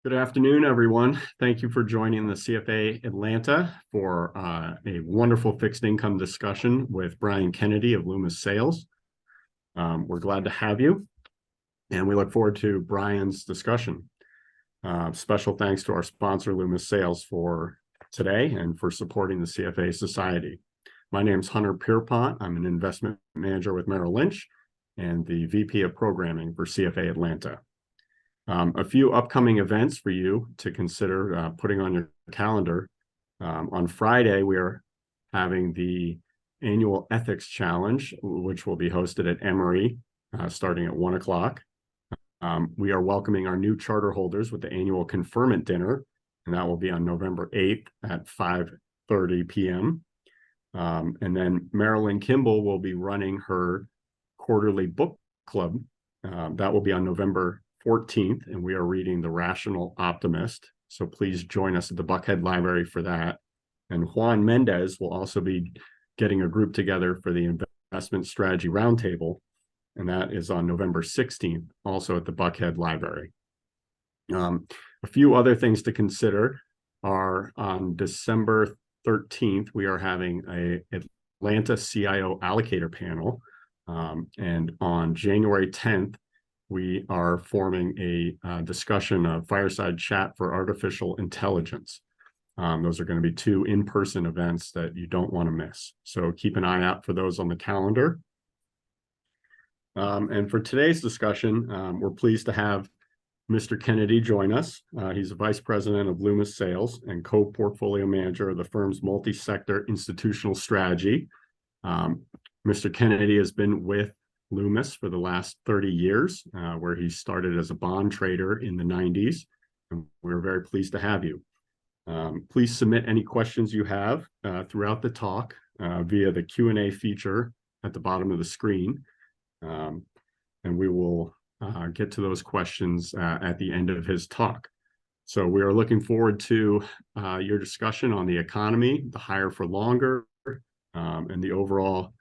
Good afternoon, everyone. Thank you for joining the CFA Atlanta for a wonderful fixed income discussion with Brian Kennedy of Loomis Sayles. We're glad to have you, and we look forward to Brian's discussion. Special thanks to our sponsor, Loomis Sayles, for today and for supporting the CFA Society. My name is Hunter Pierpont. I'm an investment manager with Merrill Lynch and the VP of Programming for CFA Atlanta. A few upcoming events for you to consider putting on your calendar. On Friday, we are having the annual Ethics Challenge, which will be hosted at Emory starting at 1 o'clock. We are welcoming our new charter holders with the annual conferment dinner, and that will be on November 8th at 5:30 p.m. And then Marilyn Kimball will be running her quarterly book club. That will be on November 14th, and we are reading The Rational Optimist. So please join us at the Buckhead Library for that. And Juan Mendez will also be getting a group together for the Investment Strategy Roundtable, and that is on November 16th, also at the Buckhead Library. A few other things to consider are on December 13th, we are having a Atlanta CIO allocator panel. And on January 10th, we are forming a discussion of fireside chat for artificial intelligence. Those are going to be two in-person events that you don't want to miss. So keep an eye out for those on the calendar. And for today's discussion, we're pleased to have Mr. Kennedy join us. He's the Vice President of Loomis Sayles and co-portfolio manager of the firm's multi-sector institutional strategy. Mr. Kennedy has been with Loomis for the last 30 years, where he started as a bond trader in the 90s. And we're very pleased to have you. Please submit any questions you have throughout the talk via the Q&A feature at the bottom of the screen. And we will get to those questions at the end of his talk. So we are looking forward to your discussion on the economy, the higher for longer, and the overall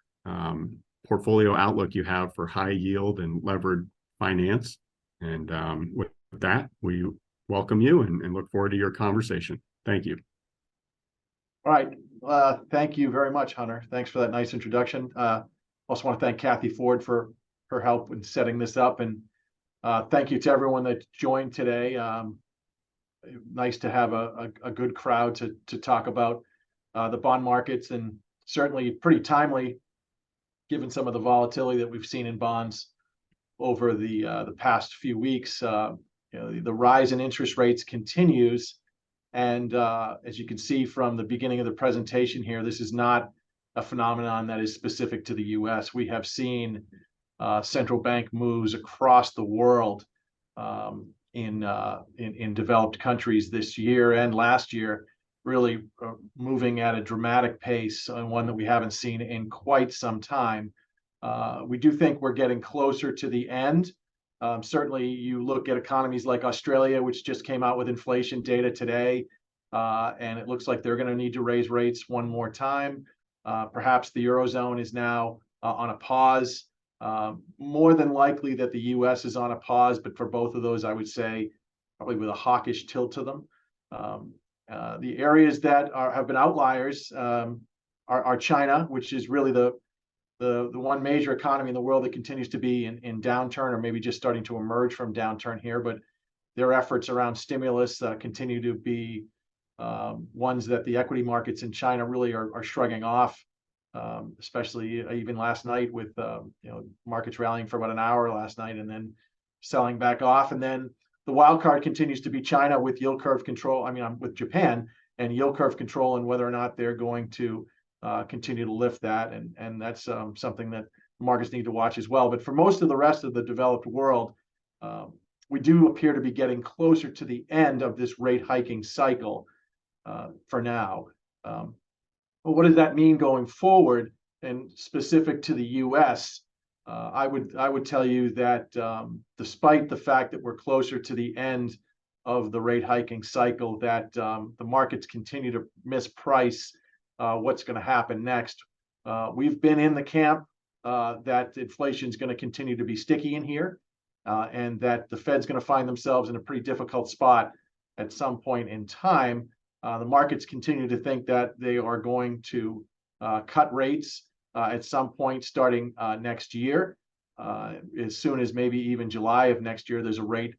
portfolio outlook you have for high yield and levered finance. And with that, we welcome you and look forward to your conversation. Thank you. All right. Thank you very much, Hunter. Thanks for that nice introduction. Also want to thank Kathy Ford for her help in setting this up. And thank you to everyone that joined today. Nice to have a good crowd to talk about the bond markets, and certainly pretty timely given some of the volatility that we've seen in bonds over the past few weeks. The rise in interest rates continues. And as you can see from the beginning of the presentation here, this is not a phenomenon that is specific to the US. We have seen central bank moves across the world in developed countries this year and last year, really moving at a dramatic pace, and one that we haven't seen in quite some time. We do think we're getting closer to the end. Certainly, you look at economies like Australia, which just came out with inflation data today, and it looks like they're going to need to raise rates one more time. Perhaps the Eurozone is now on a pause. More than likely that the US is on a pause, but for both of those, I would say probably with a hawkish tilt to them. The areas that have been outliers are China, which is really the one major economy in the world that continues to be in downturn, or maybe just starting to emerge from downturn here. But their efforts around stimulus continue to be ones that the equity markets in China really are shrugging off, especially even last night with markets rallying for about an hour last night and then selling back off. And then the wild card continues to be China with yield curve control. With Japan and yield curve control, and whether or not they're going to continue to lift that. And that's something that markets need to watch as well. But for most of the rest of the developed world, we do appear to be getting closer to the end of this rate hiking cycle for now. But what does that mean going forward? And specific to the US, I would tell you that despite the fact that we're closer to the end of the rate hiking cycle, that the markets continue to misprice what's going to happen next. We've been in the camp that inflation is going to continue to be sticky in here, and that the Fed's going to find themselves in a pretty difficult spot at some point in time. The markets continue to think that they are going to cut rates at some point starting next year. As soon as maybe even July of next year, there's a rate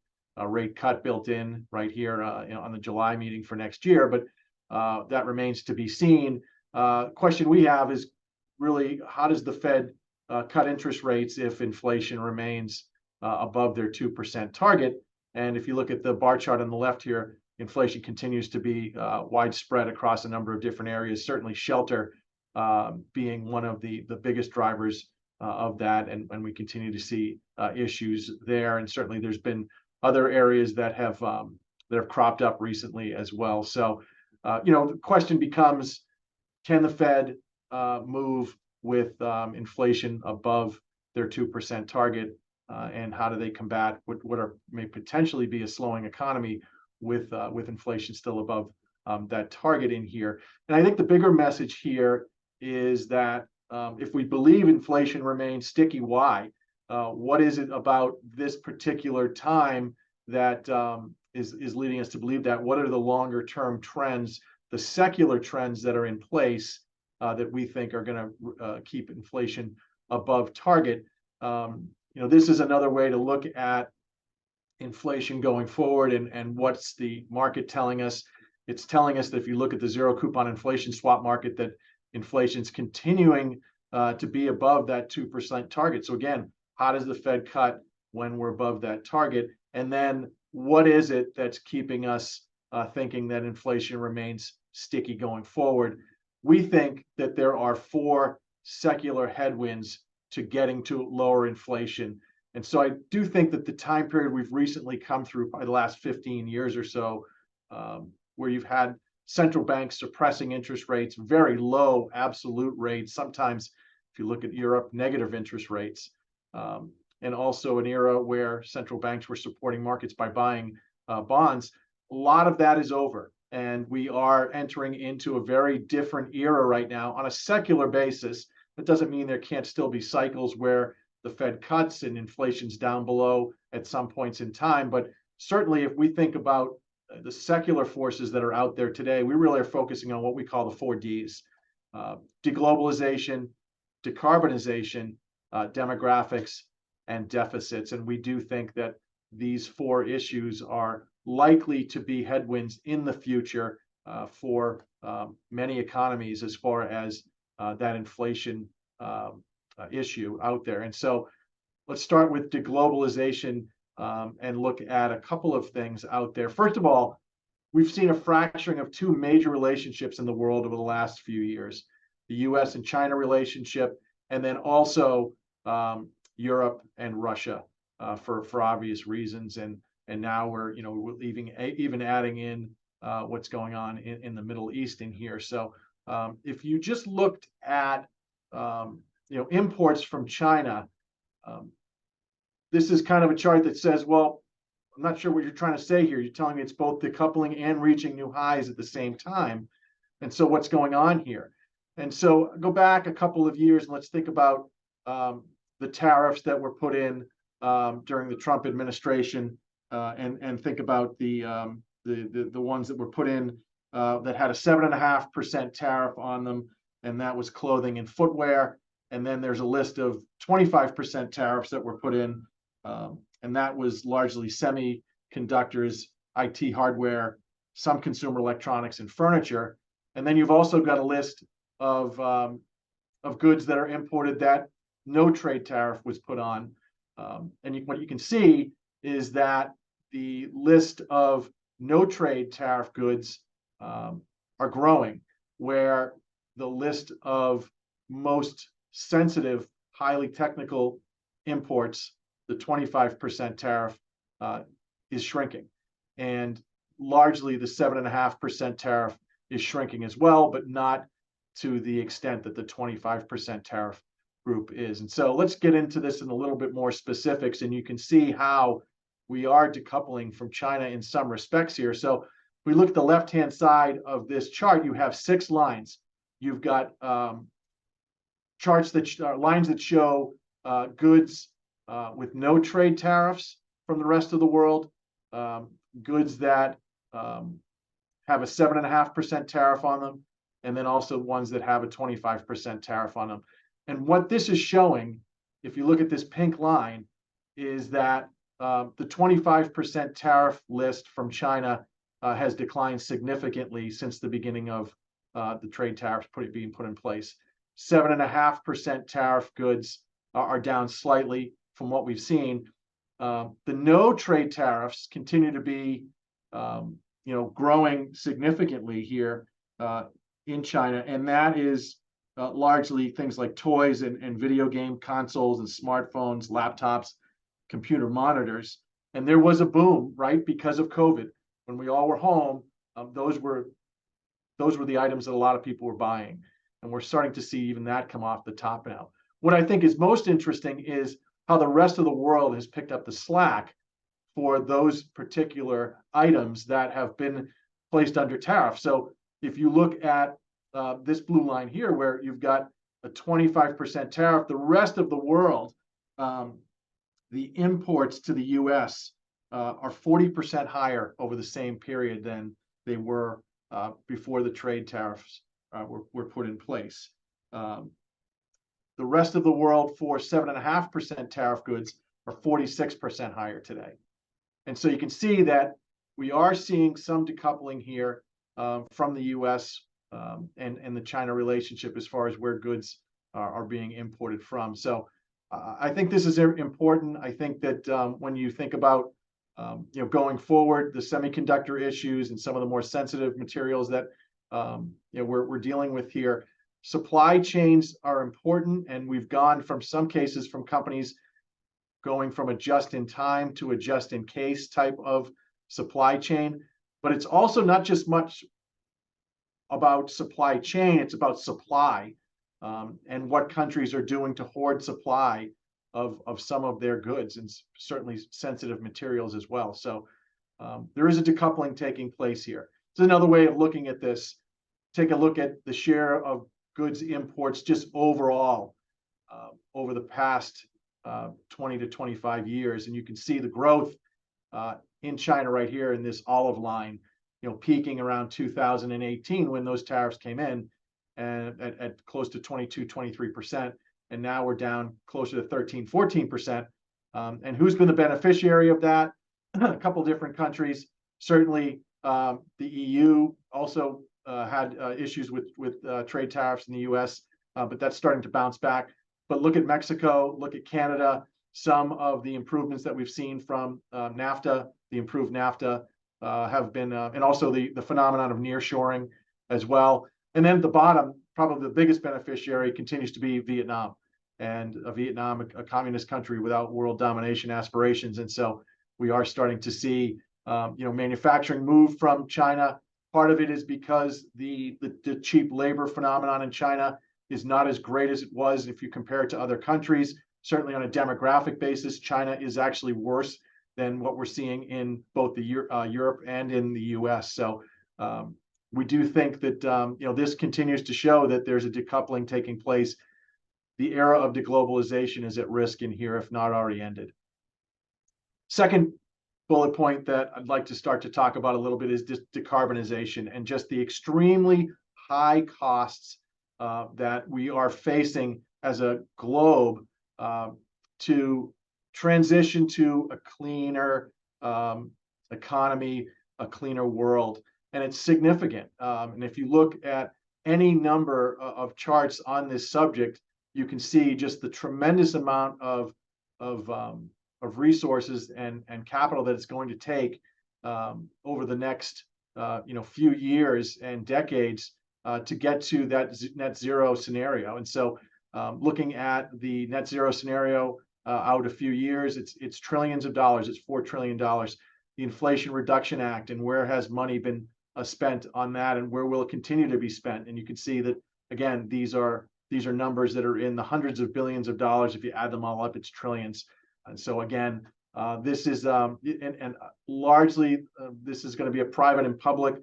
cut built in right here on the July meeting for next year, but that remains to be seen. Question we have is really, how does the Fed cut interest rates if inflation remains above their 2% target? And if you look at the bar chart on the left here, inflation continues to be widespread across a number of different areas, certainly shelter being one of the biggest drivers of that, and we continue to see issues there. And certainly there's been other areas that have cropped up recently as well. So, the question becomes, can the Fed move with inflation above their 2% target, and how do they combat what may potentially be a slowing economy with inflation still above that target in here? And I think the bigger message here is that if we believe inflation remains sticky, why? What is it about this particular time that is leading us to believe that? What are the longer term trends, the secular trends that are in place that we think are going to keep inflation above target? This is another way to look at inflation going forward, and what's the market telling us? It's telling us that if you look at the zero coupon inflation swap market, that inflation's continuing to be above that 2% target. So again, how does the Fed cut when we're above that target? And then what is it that's keeping us thinking that inflation remains sticky going forward? We think that there are 4 secular headwinds to getting to lower inflation. And so I do think that the time period we've recently come through, probably the last 15 years or so, where you've had central banks suppressing interest rates, very low absolute rates, sometimes if you look at Europe, negative interest rates, and also an era where central banks were supporting markets by buying bonds. A lot of that is over, and we are entering into a very different era right now on a secular basis. That doesn't mean there can't still be cycles where the Fed cuts and inflation's down below at some points in time, but certainly if we think about the secular forces that are out there today, we really are focusing on what we call the 4 Ds: de-globalization, decarbonization, demographics, and deficits. And we do think that these 4 issues are likely to be headwinds in the future for many economies as far as that inflation issue out there. And so let's start with deglobalization and look at a couple of things out there. First of all, we've seen a fracturing of 2 major relationships in the world over the last few years: the U.S. and China relationship, and then also Europe and Russia for obvious reasons. And now we're even adding in what's going on in the Middle East in here. So if you just looked at imports from China, this is kind of a chart that says, well, I'm not sure what you're trying to say here. You're telling me it's both decoupling and reaching new highs at the same time. And so what's going on here? And so go back a couple of years and let's think about the tariffs that were put in during the Trump administration, and think about the ones that were put in that had a 7.5% tariff on them, and that was clothing and footwear. And then there's a list of 25% tariffs that were put in, and that was largely semiconductors, IT hardware, some consumer electronics, and furniture. And then you've also got a list of goods that are imported that no trade tariff was put on. What you can see is that the list of no trade tariff goods are growing, where the list of most sensitive, highly technical imports, the 25% tariff, is shrinking. And largely the 7.5% tariff is shrinking as well, but not to the extent that the 25% tariff group is. And so let's get into this in a little bit more specifics, and you can see how we are decoupling from China in some respects here. So if we look at the left-hand side of this chart, you have 6 lines. You've got charts that lines that show goods with no trade tariffs from the rest of the world, goods that have a 7.5% tariff on them, and then also ones that have a 25% tariff on them. And what this is showing, if you look at this pink line, is that the 25% tariff list from China has declined significantly since the beginning of the trade tariffs being put in place. 7.5% tariff goods are down slightly from what we've seen. The no trade tariffs continue to be, growing significantly here in China, and that is largely things like toys and video game consoles and smartphones, laptops, computer monitors. And there was a boom, right, because of COVID. When we all were home, those were the items that a lot of people were buying. And we're starting to see even that come off the top now. What I think is most interesting is how the rest of the world has picked up the slack for those particular items that have been placed under tariff. So if you look at this blue line here, where you've got a 25% tariff, the rest of the world, the imports to the US are 40% higher over the same period than they were before the trade tariffs were put in place. The rest of the world for 7.5% tariff goods are 46% higher today. And so you can see that we are seeing some decoupling here from the US and the China relationship as far as where goods are being imported from. So I think this is important. I think that when you think about going forward, the semiconductor issues and some of the more sensitive materials that we're dealing with here, supply chains are important, and we've gone from some cases from companies going from a just-in-time to a just-in-case type of supply chain. But it's also not just much about supply chain, it's about supply and what countries are doing to hoard supply of some of their goods, and certainly sensitive materials as well. So there is a decoupling taking place here. It's another way of looking at this. Take a look at the share of goods imports just overall over the past 20 to 25 years. And you can see the growth in China right here in this olive line, peaking around 2018 when those tariffs came in, and at close to 22, 23%. And now we're down closer to 13, 14%. And who's been the beneficiary of that? A couple different countries. Certainly the EU also had issues with trade tariffs in the US, but that's starting to bounce back. But look at Mexico, look at Canada, some of the improvements that we've seen from NAFTA, the improved NAFTA have been, and also the phenomenon of nearshoring as well. And then at the bottom, probably the biggest beneficiary continues to be Vietnam. And Vietnam, a communist country without world domination aspirations. And so we are starting to see manufacturing move from China. Part of it is because the cheap labor phenomenon in China is not as great as it was if you compare it to other countries. Certainly on a demographic basis, China is actually worse than what we're seeing in both the Europe and in the US. So we do think that this continues to show that there's a decoupling taking place. The era of de-globalization is at risk in here, if not already ended. Second bullet point that I'd like to start to talk about a little bit is decarbonization and just the extremely high costs that we are facing as a globe to transition to a cleaner economy, a cleaner world. And it's significant. And if you look at any number of charts on this subject, you can see just the tremendous amount of resources and capital that it's going to take over the next few years and decades to get to that net zero scenario. And so looking at the net zero scenario out a few years, it's trillions of dollars. It's $4 trillion. The Inflation Reduction Act, and where has money been spent on that, and where will it continue to be spent? And you can see that, again, these are numbers that are in the hundreds of billions of dollars. If you add them all up, it's trillions. And so again, this is and largely this is going to be a private and public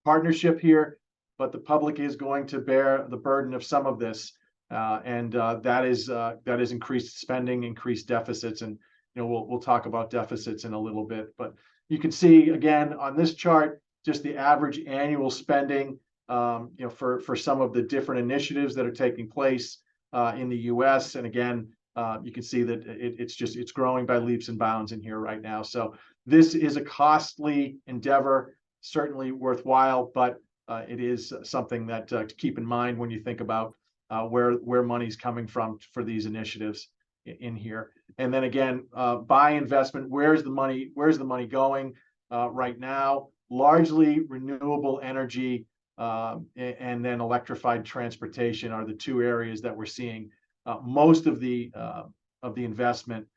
partnership here, but the public is going to bear the burden of some of this, and that is increased spending, increased deficits, and we'll talk about deficits in a little bit. But You can see again on this chart just the average annual spending, for some of the different initiatives that are taking place in the U.S. And again, you can see that it's growing by leaps and bounds in here right now. So this is a costly endeavor, certainly worthwhile, but it is something that to keep in mind when you think about where money's coming from for these initiatives in here. And then again, by investment, where's the money going right now? Largely renewable energy and then electrified transportation are the two areas that we're seeing most of the investment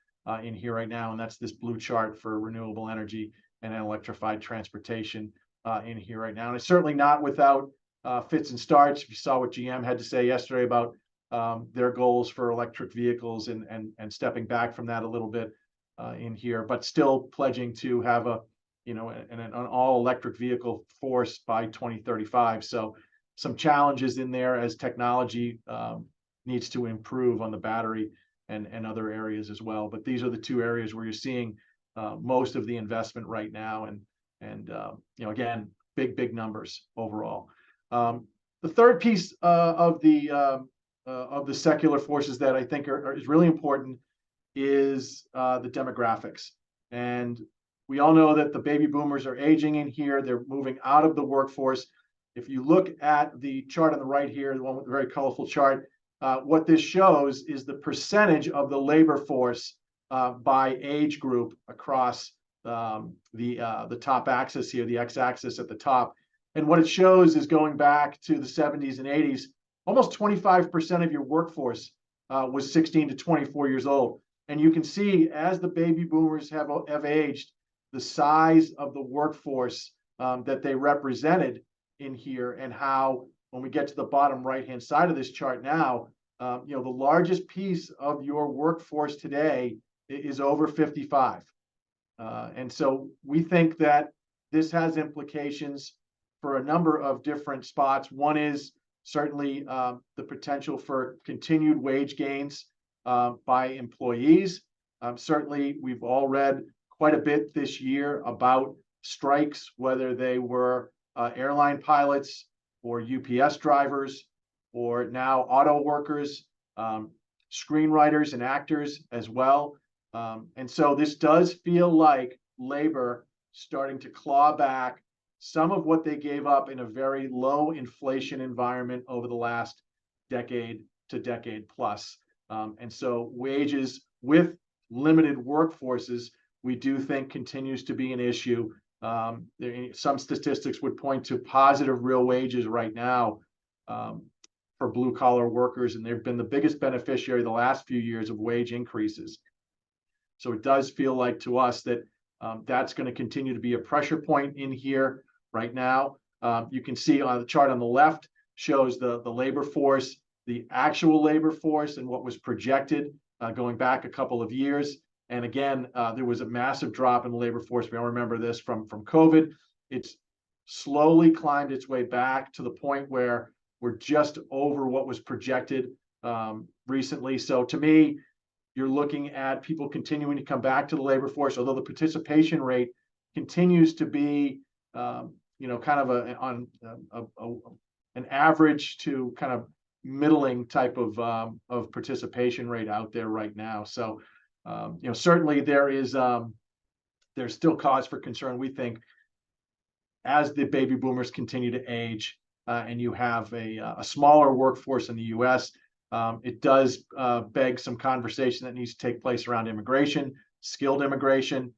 in here right now. And that's this blue chart for renewable energy and electrified transportation in here right now. And it's certainly not without fits and starts. If you saw what GM had to say yesterday about their goals for electric vehicles and stepping back from that a little bit in here, but still pledging to have an all electric vehicle force by 2035. So some challenges in there as technology needs to improve on the battery and other areas as well. But these are the two areas where you're seeing most of the investment right now. And again, big numbers overall. The third piece of the secular forces that I think is really important is the demographics. And we all know that the baby boomers are aging in here. They're moving out of the workforce. If you look at the chart on the right here, the one with the very colorful chart, what this shows is the percentage of the labor force by age group across the top axis here, the x-axis at the top. And what it shows is going back to the 70s and 80s, almost 25% of your workforce was 16 to 24 years old. And you can see as the baby boomers have aged, the size of the workforce that they represented in here, and how when we get to the bottom right-hand side of this chart now, the largest piece of your workforce today is over 55. And so we think that this has implications for a number of different spots. One is certainly the potential for continued wage gains by employees. Certainly, we've all read quite a bit this year about strikes, whether they were airline pilots or UPS drivers, or now auto workers, screenwriters and actors as well. And so this does feel like labor starting to claw back some of what they gave up in a very low inflation environment over the last decade to decade plus. And so wages with limited workforces, we do think continues to be an issue. Some statistics would point to positive real wages right now for blue collar workers, and they've been the biggest beneficiary the last few years of wage increases. So it does feel like to us that that's going to continue to be a pressure point in here right now. You can see on the chart on the left shows the labor force, the actual labor force, and what was projected going back a couple of years. And again, there was a massive drop in the labor force. We all remember this from COVID. It's slowly climbed its way back to the point where we're just over what was projected recently. So to me, you're looking at people continuing to come back to the labor force, although the participation rate continues to be, kind of an average to kind of middling type of participation rate out there right now. So, certainly there's still cause for concern, we think, as the baby boomers continue to age and you have a smaller workforce in the U.S. It does beg some conversation that needs to take place around immigration, skilled immigration.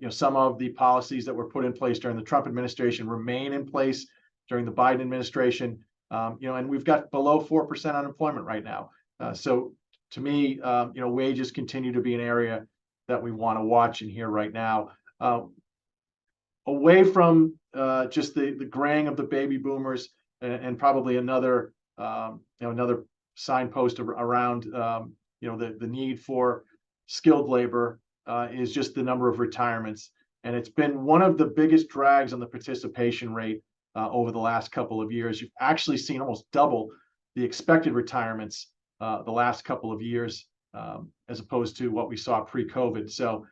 Some of the policies that were put in place during the Trump administration remain in place during the Biden administration. And we've got below 4% unemployment right now. So to me, wages continue to be an area that we want to watch in here right now. Away from just the graying of the baby boomers and probably another signpost around the need for skilled labor is just the number of retirements. And it's been one of the biggest drags on the participation rate over the last couple of years. You've actually seen almost double the expected retirements the last couple of years as opposed to what we saw pre-COVID. So,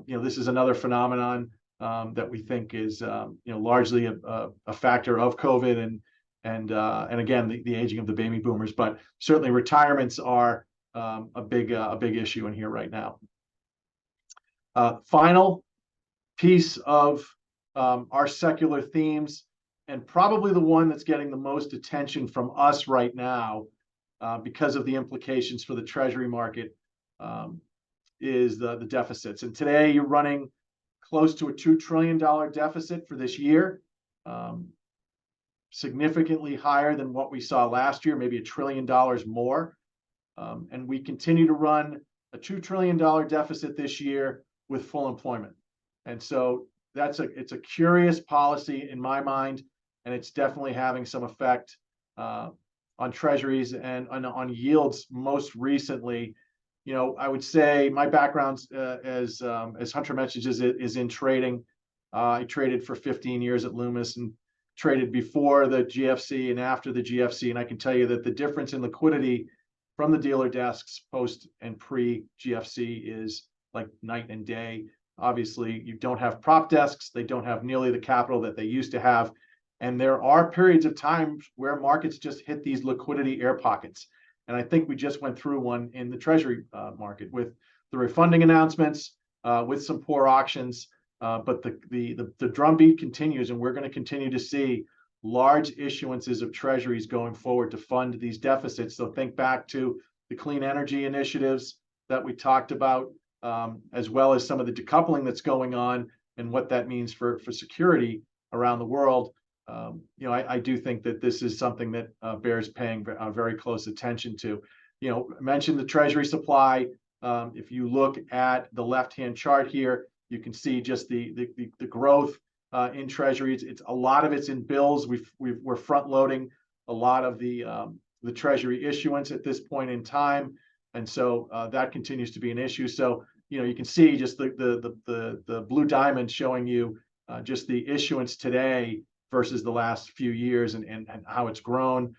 this is another phenomenon that we think is largely a factor of COVID and again the aging of the baby boomers, but certainly retirements are a big issue in here right now. Final piece of our secular themes, and probably the one that's getting the most attention from us right now because of the implications for the Treasury market, is the deficits. And today you're running close to a $2 trillion deficit for this year, significantly higher than what we saw last year, maybe $1 trillion more. And we continue to run a $2 trillion deficit this year with full employment. And so it's a curious policy in my mind, and it's definitely having some effect on treasuries and on yields most recently. I would say my background, as Hunter mentioned, is in trading. I traded for 15 years at Loomis and traded before the GFC and after the GFC. And I can tell you that the difference in liquidity from the dealer desks post and pre-GFC is like night and day. Obviously, you don't have prop desks. They don't have nearly the capital that they used to have. And there are periods of time where markets just hit these liquidity air pockets. And I think we just went through one in the Treasury market with the refunding announcements, with some poor auctions. But the drumbeat continues, and we're going to continue to see large issuances of treasuries going forward to fund these deficits. So think back to the clean energy initiatives that we talked about, as well as some of the decoupling that's going on and what that means for security around the world. I do think that this is something that bears paying very close attention to. I mentioned the treasury supply. If you look at the left-hand chart here, you can see just the growth in treasuries. A lot of it's in bills. We're front loading a lot of the treasury issuance at this point in time, and so that continues to be an issue. So you can see just the blue diamond showing you just the issuance today versus the last few years and how it's grown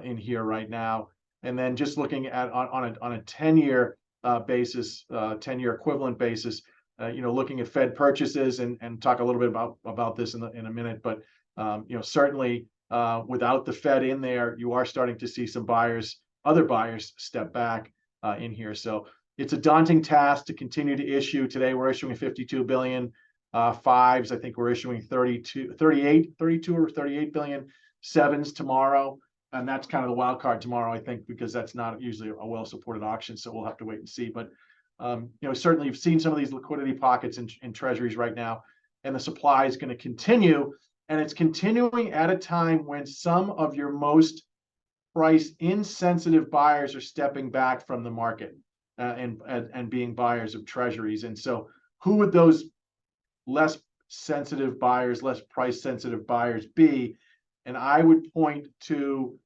in here right now. And then just looking at on a 10-year basis, 10-year equivalent basis, looking at Fed purchases and talk a little bit about this in a minute. But certainly without the Fed in there, you are starting to see some other buyers step back in here. So it's a daunting task to continue to issue. Today we're issuing 52 billion. Fives, I think we're issuing 32 or 38 billion. Sevens tomorrow, and that's kind of the wild card tomorrow, I think, because that's not usually a well-supported auction, so we'll have to wait and see. But certainly you've seen some of these liquidity pockets in treasuries right now, and the supply is going to continue, and it's continuing at a time when some of your most price insensitive buyers are stepping back from the market and being buyers of treasuries. And so who would those less sensitive buyers, less price sensitive buyers be? And I would point to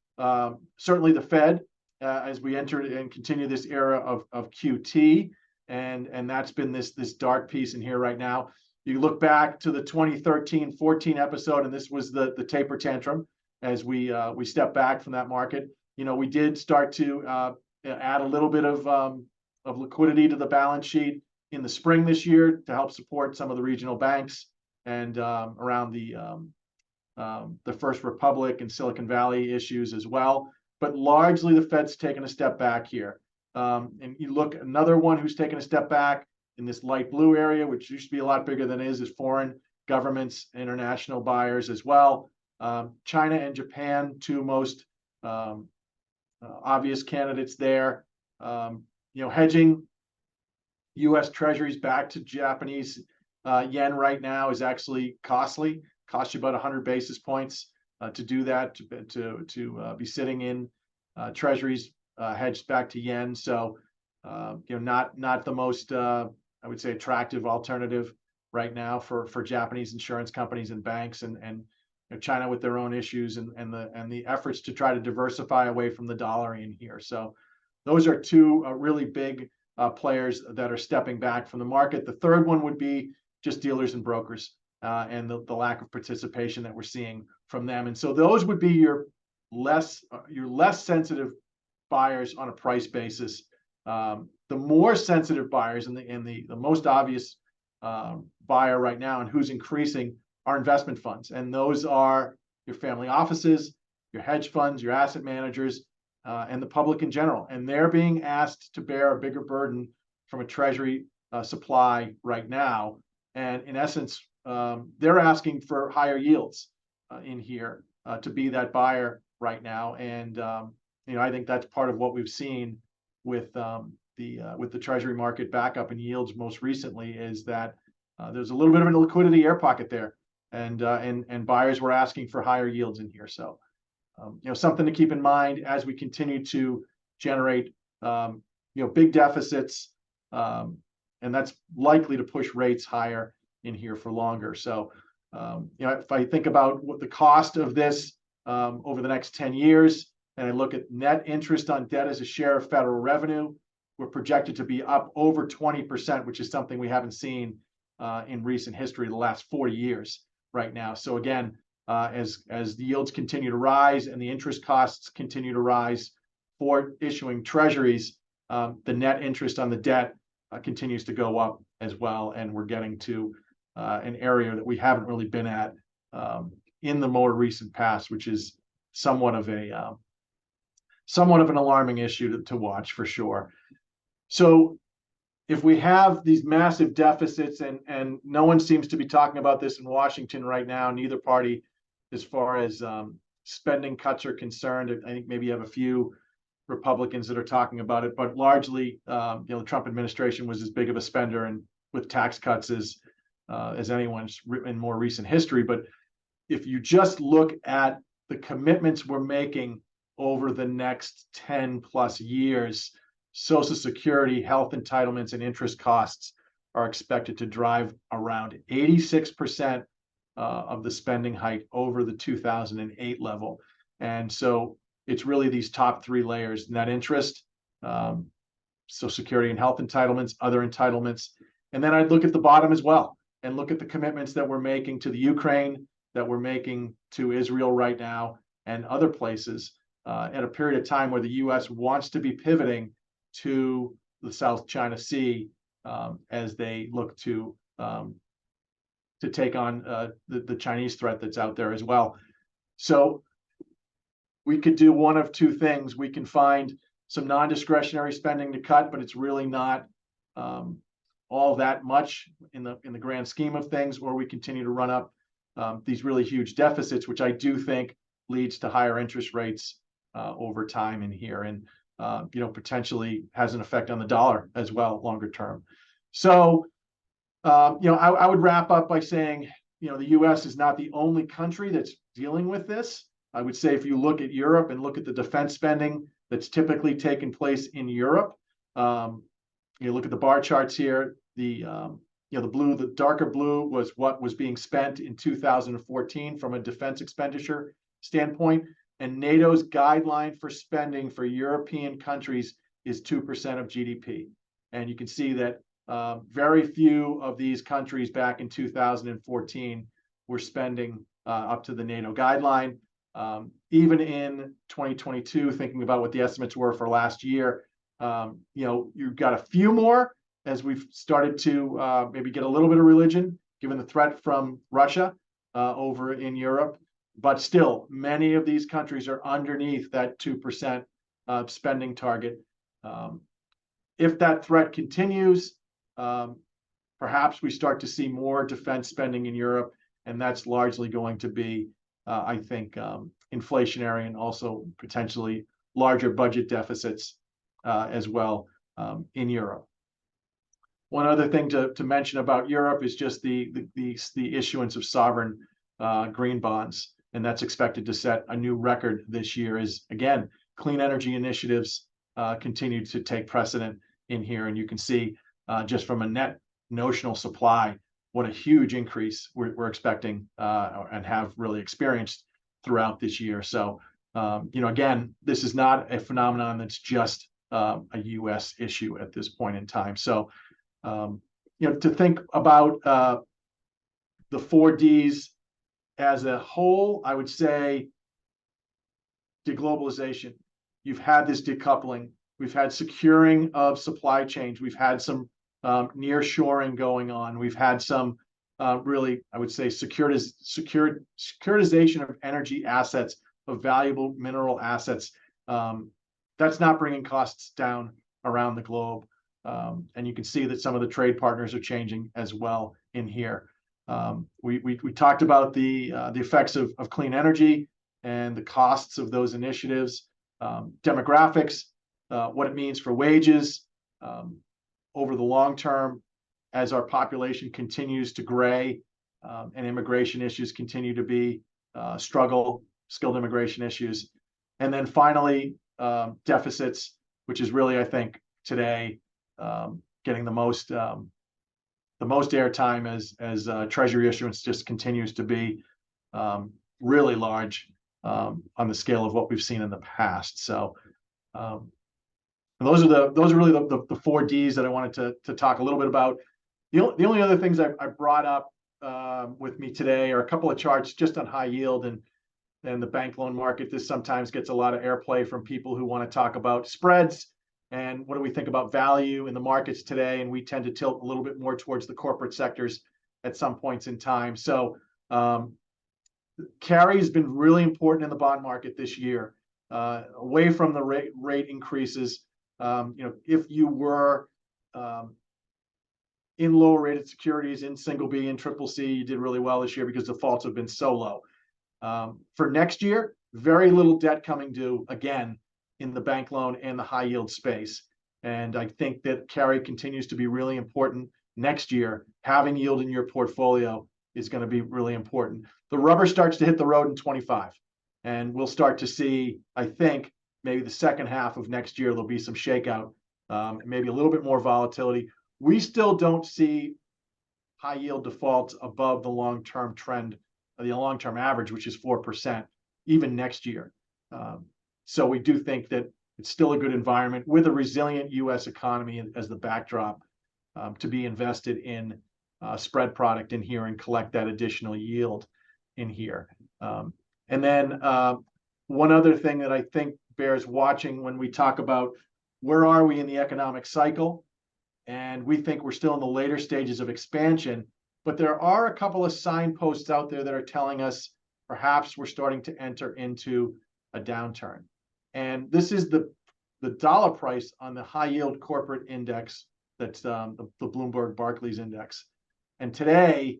certainly the Fed as we enter and continue this era of QT, and that's been this dark piece in here right now. You look back to the 2013-14 episode, and this was the taper tantrum as we step back from that market. We did start to add a little bit of liquidity to the balance sheet in the spring this year to help support some of the regional banks and around the First Republic and Silicon Valley issues as well. But largely the Fed's taken a step back here. And you look, another one who's taken a step back in this light blue area, which used to be a lot bigger than it is foreign governments, international buyers as well. China and Japan, two most obvious candidates there. Hedging U.S. Treasuries back to Japanese yen right now is actually costly. Costs you about 100 basis points to do that, to be sitting in Treasuries hedged back to yen. So not the most I would say attractive alternative right now for Japanese insurance companies and banks, and China with their own issues and the efforts to try to diversify away from the dollar in here. So those are two really big players that are stepping back from the market. The third one would be just dealers and brokers and the lack of participation that we're seeing from them. And so those would be your less sensitive buyers on a price basis. The more sensitive buyers and the most obvious buyer right now, and who's increasing are investment funds. And those are your family offices, your hedge funds, your asset managers, and the public in general. And they're being asked to bear a bigger burden from a treasury supply right now. And in essence, they're asking for higher yields in here to be that buyer right now. And I think that's part of what we've seen with the treasury market backup in yields most recently, is that there's a little bit of a liquidity air pocket there, and buyers were asking for higher yields in here. So something to keep in mind as we continue to generate big deficits, and that's likely to push rates higher in here for longer. So if I think about what the cost of this over the next 10 years, and I look at net interest on debt as a share of federal revenue, we're projected to be up over 20%, which is something we haven't seen in recent history, the last 40 years right now. So again, as the yields continue to rise and the interest costs continue to rise for issuing treasuries, the net interest on the debt continues to go up as well. And we're getting to an area that we haven't really been at in the more recent past, which is somewhat of an alarming issue to watch for sure. So if we have these massive deficits, and no one seems to be talking about this in Washington right now, neither party, as far as spending cuts are concerned. I think maybe you have a few Republicans that are talking about it, but largely, the Trump administration was as big of a spender and with tax cuts as anyone's in more recent history. But if you just look at the commitments we're making over the next 10 plus years, Social Security, health entitlements, and interest costs are expected to drive around 86% of the spending hike over the 2008 level. And so it's really these top three layers: net interest, Social Security and health entitlements, other entitlements. And then I'd look at the bottom as well and look at the commitments that we're making to the Ukraine, that we're making to Israel right now, and other places at a period of time where the U.S. wants to be pivoting to the South China Sea as they look to take on the Chinese threat that's out there as well. So we could do one of two things. We can find some non-discretionary spending to cut, but it's really not all that much in the grand scheme of things, or we continue to run up these really huge deficits, which I do think leads to higher interest rates over time in here, and potentially has an effect on the dollar as well longer term. So I would wrap up by saying the U.S. is not the only country that's dealing with this. I would say if you look at Europe and look at the defense spending that's typically taken place in Europe, you look at the bar charts here. The darker blue was what was being spent in 2014 from a defense expenditure standpoint. And NATO's guideline for spending for European countries is 2% of GDP. And you can see that very few of these countries back in 2014 were spending up to the NATO guideline. Even in 2022, thinking about what the estimates were for last year, you've got a few more as we've started to maybe get a little bit of religion, given the threat from Russia over in Europe. But still, many of these countries are underneath that 2% spending target. If that threat continues, perhaps we start to see more defense spending in Europe, and that's largely going to be, I think, inflationary and also potentially larger budget deficits as well in Europe. One other thing to mention about Europe is just the issuance of sovereign green bonds. And that's expected to set a new record this year, as again, clean energy initiatives continue to take precedent in here. And you can see just from a net notional supply, what a huge increase we're expecting and have really experienced throughout this year. So, again, this is not a phenomenon that's just a U.S. issue at this point in time. So, to think about the 4Ds as a whole, I would say de-globalization. You've had this decoupling. We've had securing of supply chains. We've had some nearshoring going on. We've had some really, I would say, securitization of energy assets, of valuable mineral assets. That's not bringing costs down around the globe. And you can see that some of the trade partners are changing as well in here. We talked about the effects of clean energy and the costs of those initiatives, demographics, what it means for wages over the long term as our population continues to gray, and immigration issues continue to be skilled immigration issues. And then finally, deficits, which is really, I think, today getting the most airtime as Treasury issuance just continues to be really large on the scale of what we've seen in the past. So those are really the 4 Ds that I wanted to talk a little bit about. The only other things I brought up with me today are a couple of charts just on high yield and the bank loan market. This sometimes gets a lot of airplay from people who want to talk about spreads and what do we think about value in the markets today. And we tend to tilt a little bit more towards the corporate sectors at some points in time. So carry has been really important in the bond market this year, away from the rate increases. If you were in lower rated securities, in single B and triple C, you did really well this year because defaults have been so low. For next year, very little debt coming due again in the bank loan and the high yield space. And I think that carry continues to be really important next year. Having yield in your portfolio is going to be really important. The rubber starts to hit the road in 25, and we'll start to see, I think, maybe the second half of next year, there'll be some shakeout, maybe a little bit more volatility. We still don't see high yield defaults above the long-term trend, the long-term average, which is 4%, even next year. So we do think that it's still a good environment with a resilient U.S. economy as the backdrop to be invested in spread product in here and collect that additional yield in here. And then one other thing that I think bears watching when we talk about where are we in the economic cycle, and we think we're still in the later stages of expansion, but there are a couple of signposts out there that are telling us perhaps we're starting to enter into a downturn. And this is the dollar price on the high yield corporate index, that's the Bloomberg Barclays index. And today,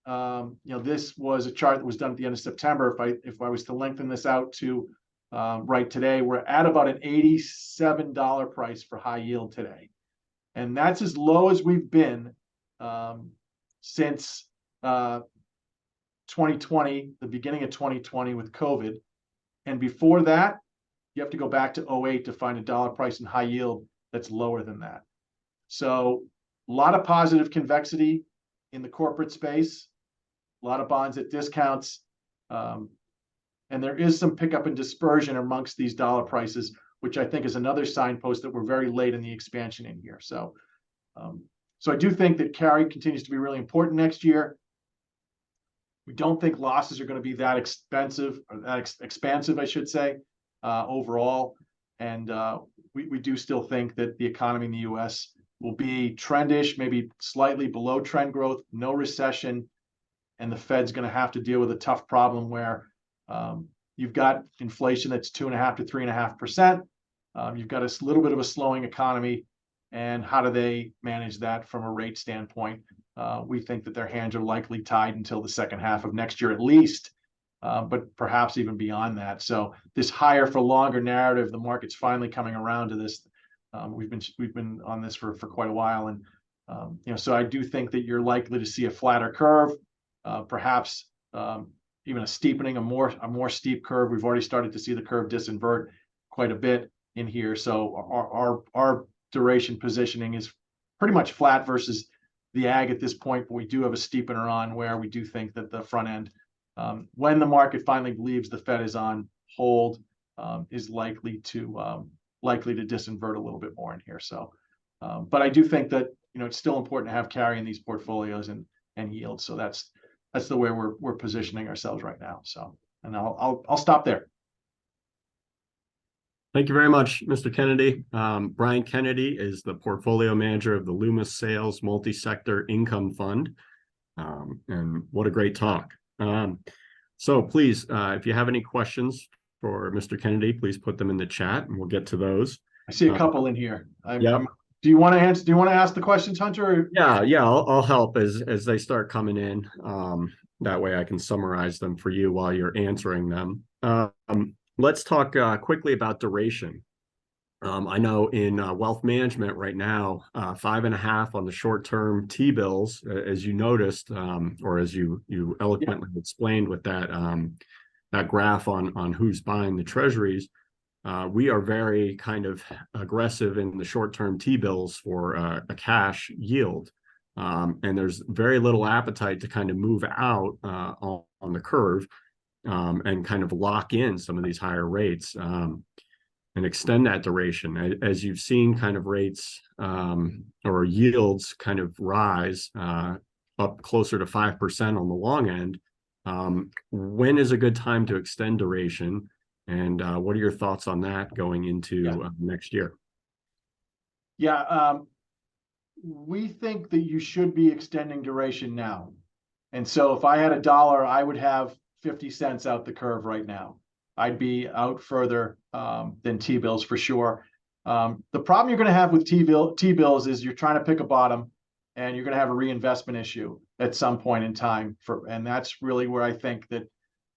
this was a chart that was done at the end of September. If I was to lengthen this out to right today, we're at about an $87 price for high yield today. And that's as low as we've been since 2020, the beginning of 2020 with COVID. And before that, you have to go back to 2008 to find a dollar price in high yield that's lower than that. So a lot of positive convexity in the corporate space, a lot of bonds at discounts. And there is some pickup and dispersion amongst these dollar prices, which I think is another signpost that we're very late in the expansion in here. So I do think that carry continues to be really important next year. We don't think losses are going to be that expensive, or that expansive, I should say, overall. And we do still think that the economy in the U.S. will be trendish, maybe slightly below trend growth, no recession. And the Fed's going to have to deal with a tough problem where you've got inflation that's 2.5 to 3.5%. You've got a little bit of a slowing economy. And how do they manage that from a rate standpoint? We think that their hands are likely tied until the second half of next year at least, but perhaps even beyond that. So this higher for longer narrative, the market's finally coming around to this. We've been on this for quite a while, and so I do think that you're likely to see a flatter curve, perhaps even a steepening, a more steep curve. We've already started to see the curve disinvert quite a bit in here. So our duration positioning is pretty much flat versus the ag at this point, but we do have a steepener on where we do think that the front end, when the market finally believes the Fed is on hold, is likely to disinvert a little bit more in here. So, but I do think that it's still important to have carry in these portfolios and yield. So that's the way we're positioning ourselves right now. So, and I'll stop there. Thank you very much, Mr. Kennedy. Brian Kennedy is the portfolio manager of the Loomis Sayles Multi-Sector Income Fund. And what a great talk. So please, if you have any questions for Mr. Kennedy, please put them in the chat and we'll get to those. I see a couple in here. Yeah. Do you want to answer? Do you want to ask the questions, Hunter? Yeah, I'll help as they start coming in. That way I can summarize them for you while you're answering them. Let's talk quickly about duration. I know in wealth management right now, 5.5 on the short-term T-bills, as you noticed, or as you eloquently explained with that graph on who's buying the treasuries. We are very kind of aggressive in the short-term T-bills for a cash yield. And there's very little appetite to kind of move out on the curve and kind of lock in some of these higher rates and extend that duration. As you've seen kind of rates or yields kind of rise up closer to 5% on the long end, when is a good time to extend duration? And what are your thoughts on that going into next year? Yeah, we think that you should be extending duration now. And so if I had $1, I would have 50 cents out the curve right now. I'd be out further than T-bills for sure. The problem you're going to have with T-bills is you're trying to pick a bottom and you're going to have a reinvestment issue at some point in time. And that's really where I think that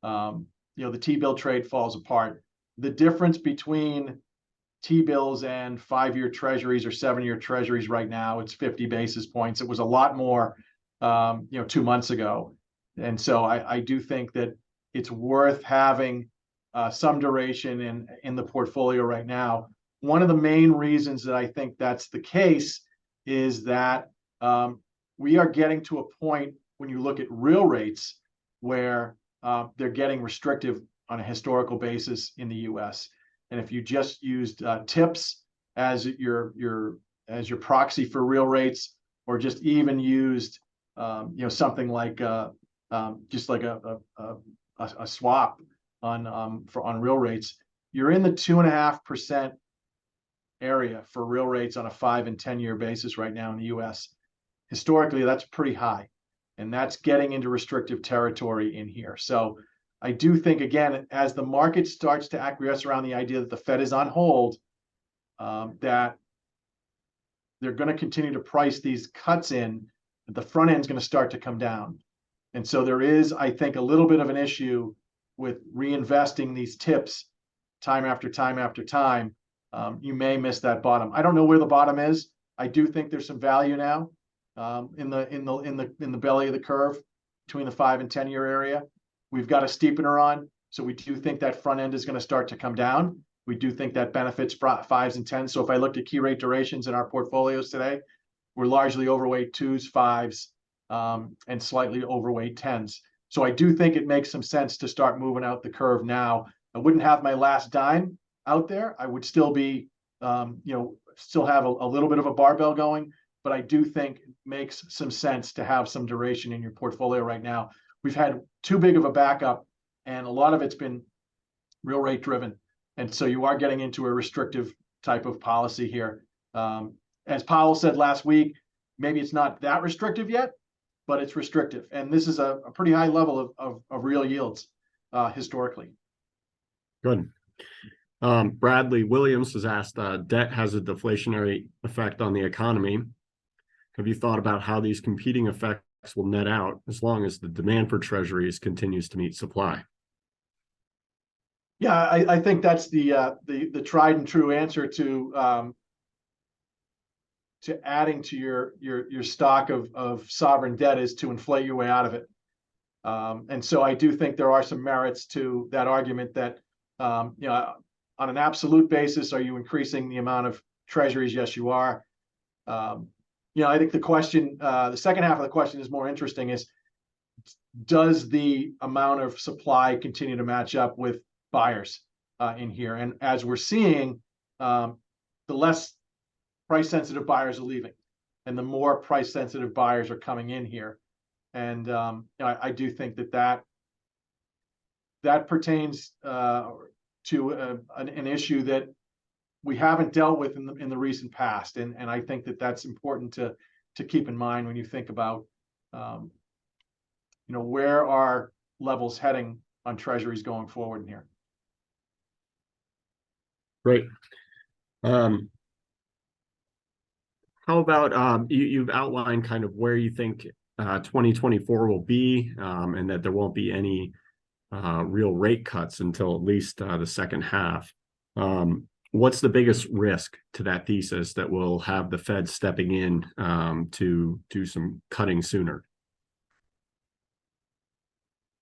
the T-bill trade falls apart. The difference between T-bills and 5-year treasuries or 7-year treasuries right now, it's 50 basis points. It was a lot more 2 months ago. And so I do think that it's worth having some duration in the portfolio right now. One of the main reasons that I think that's the case is that we are getting to a point when you look at real rates where they're getting restrictive on a historical basis in the U.S. And if you just used tips as your proxy for real rates, or just even used something like just like a swap on real rates, you're in the 2.5% area for real rates on a 5 and 10-year basis right now in the U.S. Historically, that's pretty high, and that's getting into restrictive territory in here. So I do think, again, as the market starts to acquiesce around the idea that the Fed is on hold, that they're going to continue to price these cuts in, that the front end is going to start to come down. And so there is, I think, a little bit of an issue with reinvesting these tips time after time after time. You may miss that bottom. I don't know where the bottom is. I do think there's some value now in the belly of the curve between the 5 and 10-year area. We've got a steepener on, so we do think that front end is going to start to come down. We do think that benefits 5s and 10s. So if I looked at key rate durations in our portfolios today, we're largely overweight 2s, 5s, and slightly overweight 10s. So I do think it makes some sense to start moving out the curve now. I wouldn't have my last dime out there. I would still be, still have a little bit of a barbell going, but I do think it makes some sense to have some duration in your portfolio right now. We've had too big of a backup, and a lot of it's been real rate driven. And so you are getting into a restrictive type of policy here. As Powell said last week, maybe it's not that restrictive yet, but it's restrictive. And this is a pretty high level of real yields historically. Good. Bradley Williams has asked, debt has a deflationary effect on the economy. Have you thought about how these competing effects will net out as long as the demand for treasuries continues to meet supply? Yeah, I think that's the tried and true answer to adding to your stock of sovereign debt is to inflate your way out of it. And so I do think there are some merits to that argument that on an absolute basis, are you increasing the amount of treasuries? Yes, you are. I think the question, the second half of the question is more interesting, is does the amount of supply continue to match up with buyers in here? And as we're seeing, the less price sensitive buyers are leaving and the more price sensitive buyers are coming in here. And I do think that pertains to an issue that we haven't dealt with in the recent past, and I think that that's important to keep in mind when you think about where are levels heading on treasuries going forward in here. Great. How about you've outlined kind of where you think 2024 will be, and that there won't be any real rate cuts until at least the second half. What's the biggest risk to that thesis that will have the Fed stepping in to do some cutting sooner?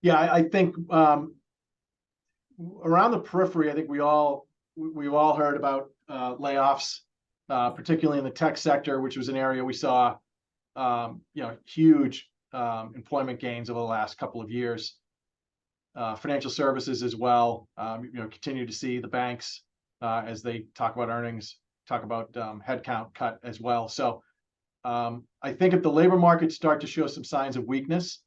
Yeah, I think around the periphery, I think we've all heard about layoffs, particularly in the tech sector, which was an area we saw huge employment gains over the last couple of years. Financial services as well, continue to see the banks as they talk about earnings, talk about headcount cut as well. So I think if the labor markets start to show some signs of weakness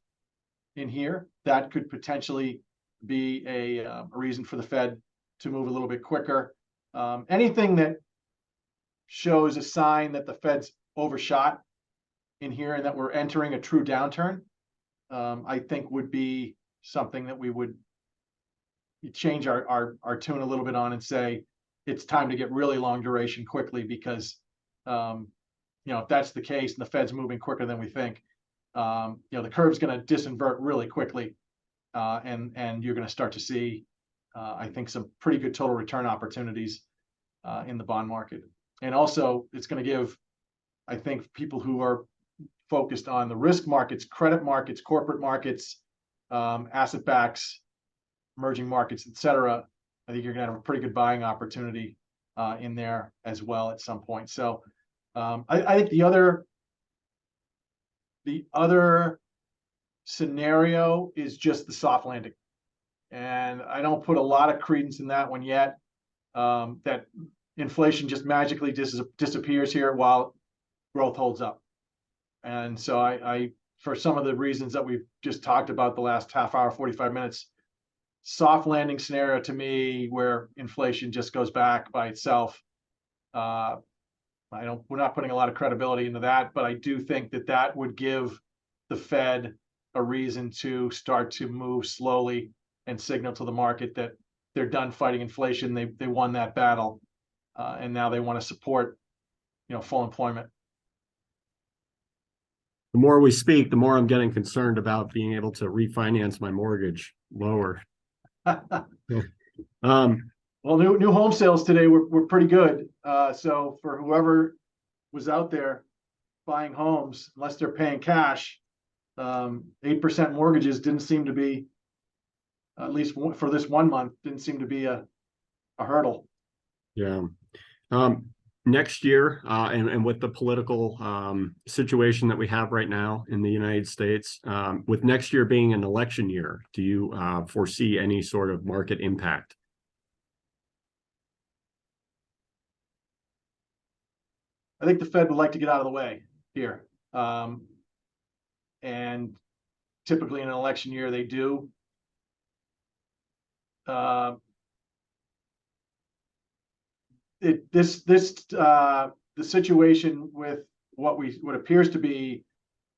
in here, that could potentially be a reason for the Fed to move a little bit quicker. Anything that shows a sign that the Fed's overshot in here and that we're entering a true downturn, I think would be something that we would change our tune a little bit on and say it's time to get really long duration quickly, because if that's the case and the Fed's moving quicker than we think, the curve's going to disinvert really quickly, and you're going to start to see I think some pretty good total return opportunities in the bond market. And also it's going to give, I think, people who are focused on the risk markets, credit markets, corporate markets, asset backs, emerging markets, etc. I think you're going to have a pretty good buying opportunity in there as well at some point. So I think the other scenario is just the soft landing, and I don't put a lot of credence in that one yet. That inflation just magically disappears here while growth holds up. And so I for some of the reasons that we've just talked about the last half hour, 45 minutes, soft landing scenario to me where inflation just goes back by itself. We're not putting a lot of credibility into that, but I do think that would give the Fed a reason to start to move slowly and signal to the market that they're done fighting inflation. They won that battle, and now they want to support, full employment. The more we speak, the more I'm getting concerned about being able to refinance my mortgage lower. Well, new home sales today were pretty good. So for whoever was out there buying homes, unless they're paying cash, 8% mortgages didn't seem to be, at least for this 1 month, didn't seem to be a hurdle. Yeah. Next year, and with the political situation that we have right now in the United States, with next year being an election year, do you foresee any sort of market impact? I think the Fed would like to get out of the way here. And typically in an election year, they do. The situation with what appears to be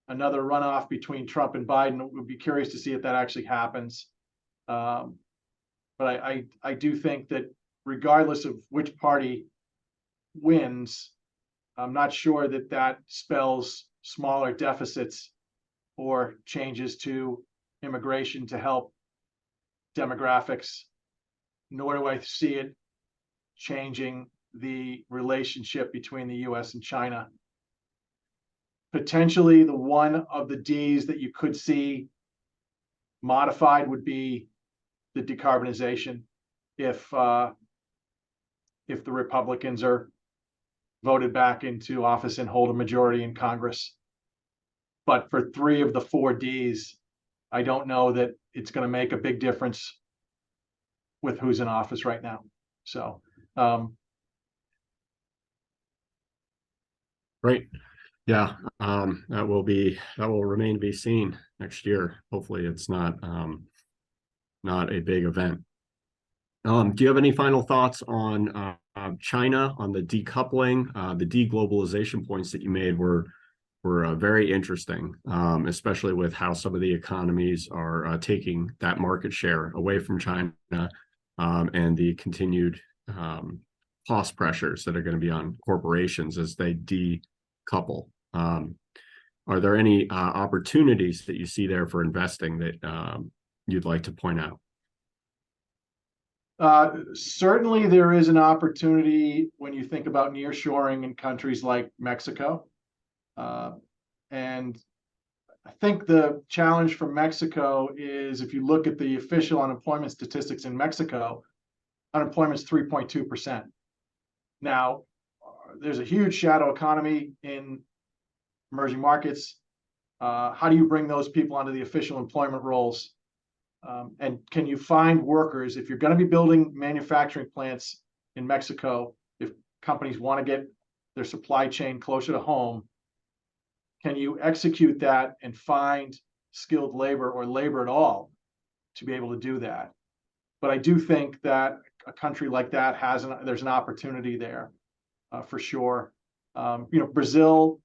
another runoff between Trump and Biden, would be curious to see if that actually happens. But I do think that regardless of which party wins, I'm not sure that spells smaller deficits or changes to immigration to help demographics, nor do I see it changing the relationship between the US and China. Potentially the one of the Ds that you could see modified would be the decarbonization if the Republicans are voted back into office and hold a majority in Congress. But for 3 of the 4 Ds, I don't know that it's going to make a big difference with who's in office right now. So Right. Yeah. That will remain to be seen next year. Hopefully it's not a big event. Do you have any final thoughts on China on the decoupling, the de-globalization points that you made were very interesting, especially with how some of the economies are taking that market share away from China, and the continued cost pressures that are going to be on corporations as they decouple. Are there any opportunities that you see there for investing that you'd like to point out? Certainly, there is an opportunity when you think about nearshoring in countries like Mexico. And I think the challenge for Mexico is if you look at the official unemployment statistics in Mexico, unemployment is 3.2%. Now, there's a huge shadow economy in emerging markets. How do you bring those people onto the official employment rolls? And can you find workers if you're going to be building manufacturing plants in Mexico? If companies want to get their supply chain closer to home, can you execute that and find skilled labor or labor at all to be able to do that? But I do think that a country like that there's an opportunity there for sure. Brazil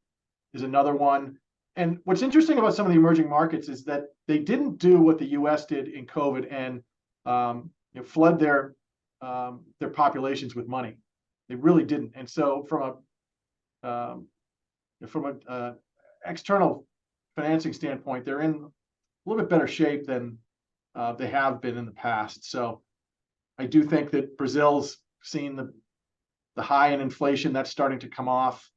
is another one. And what's interesting about some of the emerging markets is that they didn't do what the U.S. did in COVID and flood their populations with money. They really didn't. And so from a external financing standpoint, they're in a little bit better shape than they have been in the past. So I do think that Brazil's seen the high in inflation that's starting to come off.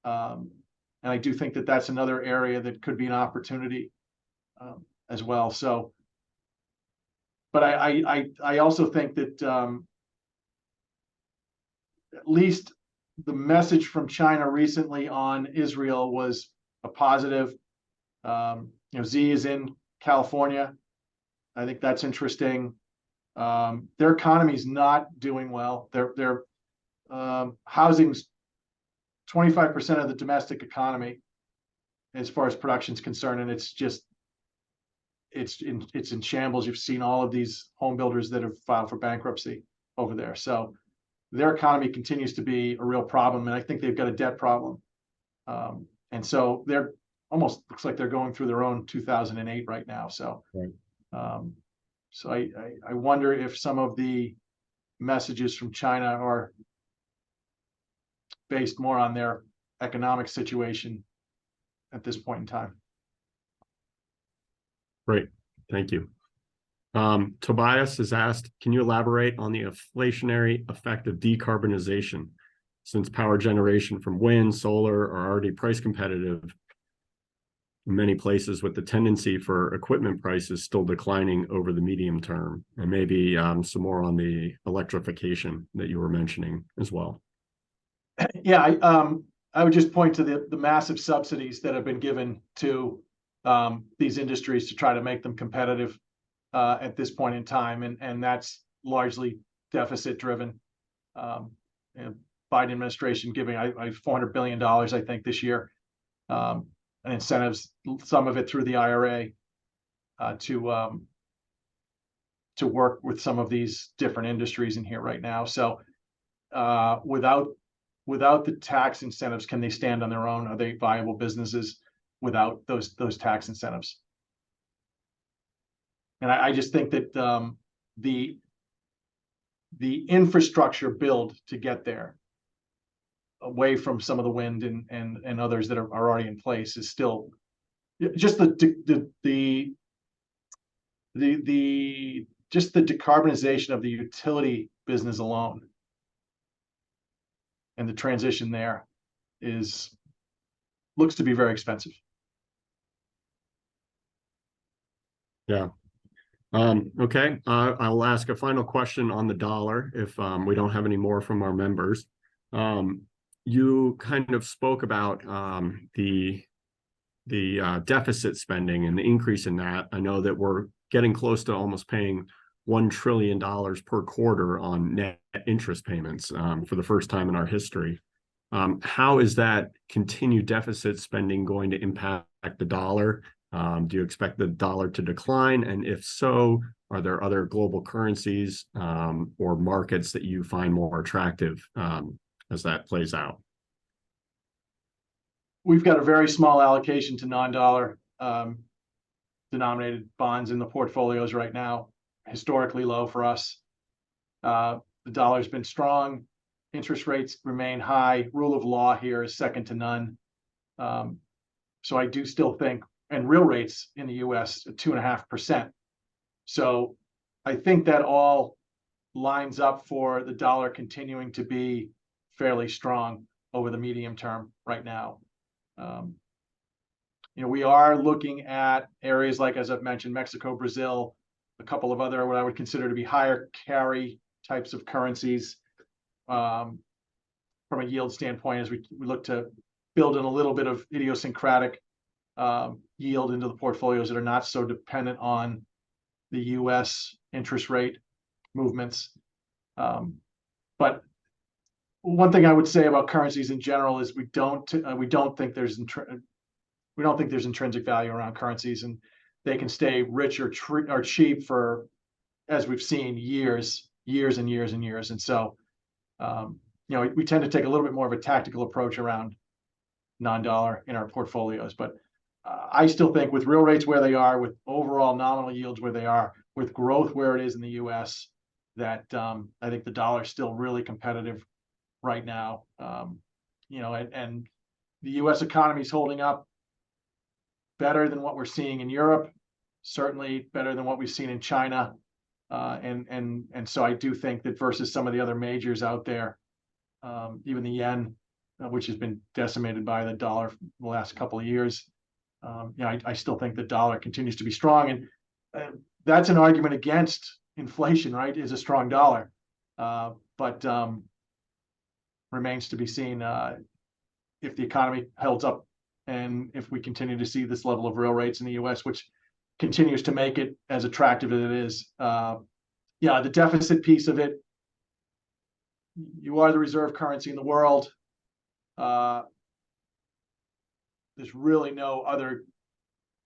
And I do think that that's another area that could be an opportunity as well. So, but I also think that at least the message from China recently on Israel was a positive. Z is in California. I think that's interesting. Their economy is not doing well. Their housing's 25% of the domestic economy as far as production is concerned, and it's in shambles. You've seen all of these home builders that have filed for bankruptcy over there. So their economy continues to be a real problem, and I think they've got a debt problem. And so they're almost looks like they're going through their own 2008 right now. So, right. So I wonder if some of the messages from China are based more on their economic situation at this point in time. Great, thank you. Tobias has asked, can you elaborate on the inflationary effect of decarbonization, since power generation from wind, solar are already price competitive in many places, with the tendency for equipment prices still declining over the medium term? And maybe some more on the electrification that you were mentioning as well. Yeah, I would just point to the massive subsidies that have been given to these industries to try to make them competitive at this point in time, and that's largely deficit driven. Biden administration giving $400 billion, I think, this year, and incentives, some of it through the IRA, to work with some of these different industries in here right now. So without the tax incentives, can they stand on their own? Are they viable businesses without those tax incentives? And I just think that the infrastructure build to get there, away from some of the wind and others that are already in place, is still just the decarbonization of the utility business alone. And the transition there looks to be very expensive. Yeah. Okay. I'll ask a final question on the dollar if we don't have any more from our members. You kind of spoke about the deficit spending and the increase in that. I know that we're getting close to almost paying $1 trillion per quarter on net interest payments for the first time in our history. How is that continued deficit spending going to impact the dollar? Do you expect the dollar to decline? And if so, are there other global currencies or markets that you find more attractive as that plays out? We've got a very small allocation to non-dollar denominated bonds in the portfolios right now, historically low for us. The dollar's been strong. Interest rates remain high. Rule of law here is second to none. So I do still think, and real rates in the US, 2.5%. So I think that all lines up for the dollar continuing to be fairly strong over the medium term right now. We are looking at areas like, as I've mentioned, Mexico, Brazil, a couple of other what I would consider to be higher carry types of currencies from a yield standpoint, as we look to build in a little bit of idiosyncratic yield into the portfolios that are not so dependent on the U.S. interest rate movements. But one thing I would say about currencies in general is we don't think there's intrinsic value around currencies, and they can stay rich or cheap for, as we've seen, years and years and years. And so, we tend to take a little bit more of a tactical approach around non-dollar in our portfolios. But I still think with real rates where they are, with overall nominal yields where they are, with growth where it is in the U.S., that I think the dollar is still really competitive right now. And the U.S. economy is holding up better than what we're seeing in Europe, certainly better than what we've seen in China. And so I do think that versus some of the other majors out there, even the yen, which has been decimated by the dollar for the last couple of years, I still think the dollar continues to be strong. And that's an argument against inflation, right? Is a strong dollar. But remains to be seen if the economy holds up and if we continue to see this level of real rates in the U.S., which continues to make it as attractive as it is. The deficit piece of it, you are the reserve currency in the world. There's really no other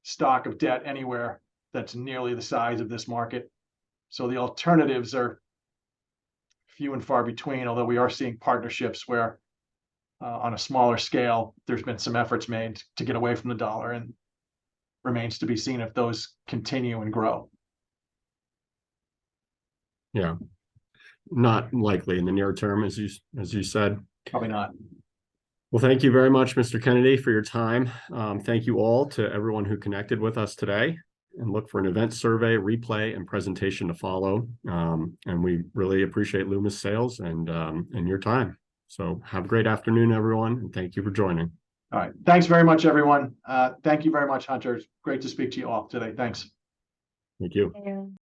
stock of debt anywhere that's nearly the size of this market. So the alternatives are few and far between, although we are seeing partnerships where on a smaller scale, there's been some efforts made to get away from the dollar, and remains to be seen if those continue and grow. Yeah, not likely in the near term, as you said. Probably not. Well, thank you very much, Mr. Kennedy, for your time. Thank you all to everyone who connected with us today, and look for an event survey, replay, and presentation to follow. And we really appreciate Loomis Sayles and your time. So have a great afternoon, everyone, and thank you for joining. All right. Thanks very much, everyone. Thank you very much, Hunter. It's great to speak to you all today. Thanks. Thank you.